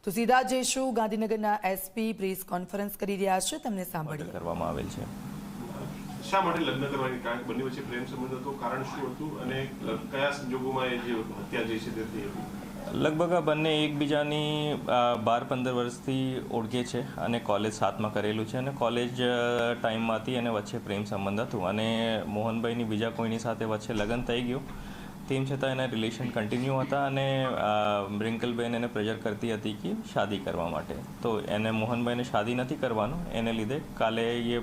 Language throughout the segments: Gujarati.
તો સીધા જઈશું ગાંધીનગરના એસપી પ્રેસ કોન્ફરન્સ કરી રહ્યા છે, તમને સાંભળીએ. કરવામાં આવેલ છે. શા માટે લગ્ન કરવાની કારણ બંને વચ્ચે પ્રેમ સંબંધ હતો, કારણ શું હતું અને કયા સંજોગોમાં એ જે હત્યા જે છે તે થઈ હતી? લગભગ આ બંને એકબીજાની 12-15 વર્ષથી ઓળખે છે અને કોલેજ સાથમાં કરેલું છે અને કોલેજ ટાઈમમાંથી અને વચ્ચે પ્રેમ સંબંધ હતું અને મોહનભાઈની બીજા કોઈની સાથે વચ્ચે લગ્ન થઈ ગયું. તેમ છતાં એના રિલેશન કન્ટિન્યુ હતા અને રિંકલબેન એને પ્રેશર કરતી હતી કે શાદી કરવા માટે. તો એને મોહનભાઈને શાદી નથી કરવાનું, એને લીધે કાલે એ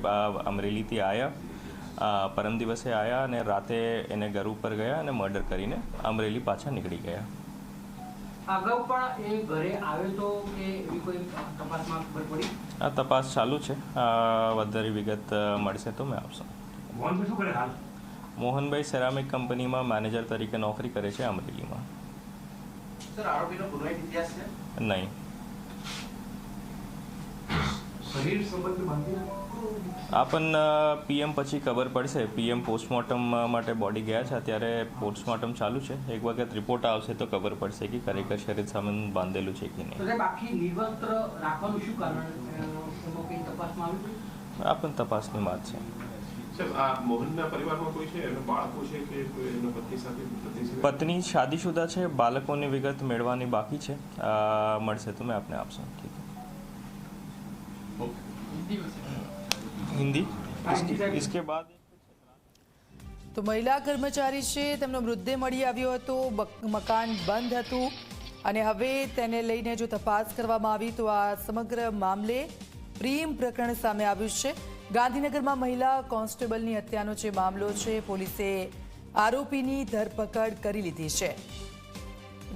અમરેલીથી આવ્યા, પરમ દિવસે આવ્યા અને રાતે એને ઘર ઉપર ગયા અને મર્ડર કરીને અમરેલી પાછા નીકળી ગયા. અગાઉ પણ એ ઘરે આવ્યો તો કે એવી કોઈ તપાસમાં ખબર પડી? આ તપાસ ચાલુ છે, વધારે વિગત મળશે તો મેં આપશો. મોહનભાઈ શું કરે હાલ? મોહનભાઈ સેરામિક કંપનીમાં મેનેજર તરીકે નોકરી કરે છે અમરેલીમાં. સર, આરોપીનો પુરાવો ઇતિહાસ છે? નહીં. શરીર સંબંધ બાંધી આ પણ પીએમ પછી ખબર પડશે. પીએમ પોસ્ટમોર્ટમ માટે બોડી ગયા છે, અત્યારે પોસ્ટમોર્ટમ ચાલુ છે. એક વખત રિપોર્ટ આવશે તો ખબર પડશે કે ખરેખર શરીર સંબંધ બાંધેલું છે કે નહીં. તો બાકી નિર્વસ્ત્ર રાખવાનું શું કારણ? એમાં કઈ તપાસમાં આવ્યું? આ પણ તપાસની વાત છે. સાહેબ, આ મોહનના પરિવારમાં કોઈ છે, એના બાળકો છે કે કોઈ એના પત્ની સાથે? પત્ની શાદીશુદા છે, બાળકોની વિગત મેળવવાની બાકી છે, મળશે તો મેં આપને આપશો. હિન્દી इसके बाद તો મહિલા કર્મચારી છે, તેમનો મૃતદેહ મળી આવ્યો હતો, મકાન બંધ હતું અને હવે તેને લઈને જો તપાસ કરવામાં આવી તો આ સમગ્ર મામલે પ્રેમ પ્રકરણ સામે આવ્યું છે. ગાંધીનગરમાં મહિલા કોન્સ્ટેબલની હત્યાનો જે મામલો છે, પોલીસે આરોપીની ધરપકડ કરી લીધી છે.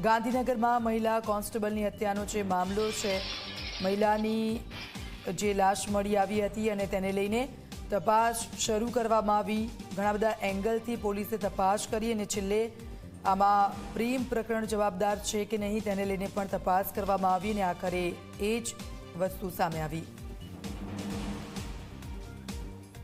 ગાંધીનગરમાં મહિલા કોન્સ્ટેબલની હત્યાનો જે મામલો છે, મહિલાની જે લાશ મળી આવી હતી અને તેને લઈને તપાસ શરૂ કરવામાં આવી. ઘણા બધા એંગલથી પોલીસે તપાસ કરી અને છેલ્લે આમાં પ્રેમ પ્રકરણ જવાબદાર છે કે નહીં તેને લઈને પણ તપાસ કરવામાં આવી અને આખરે એ જ વસ્તુ સામે આવી.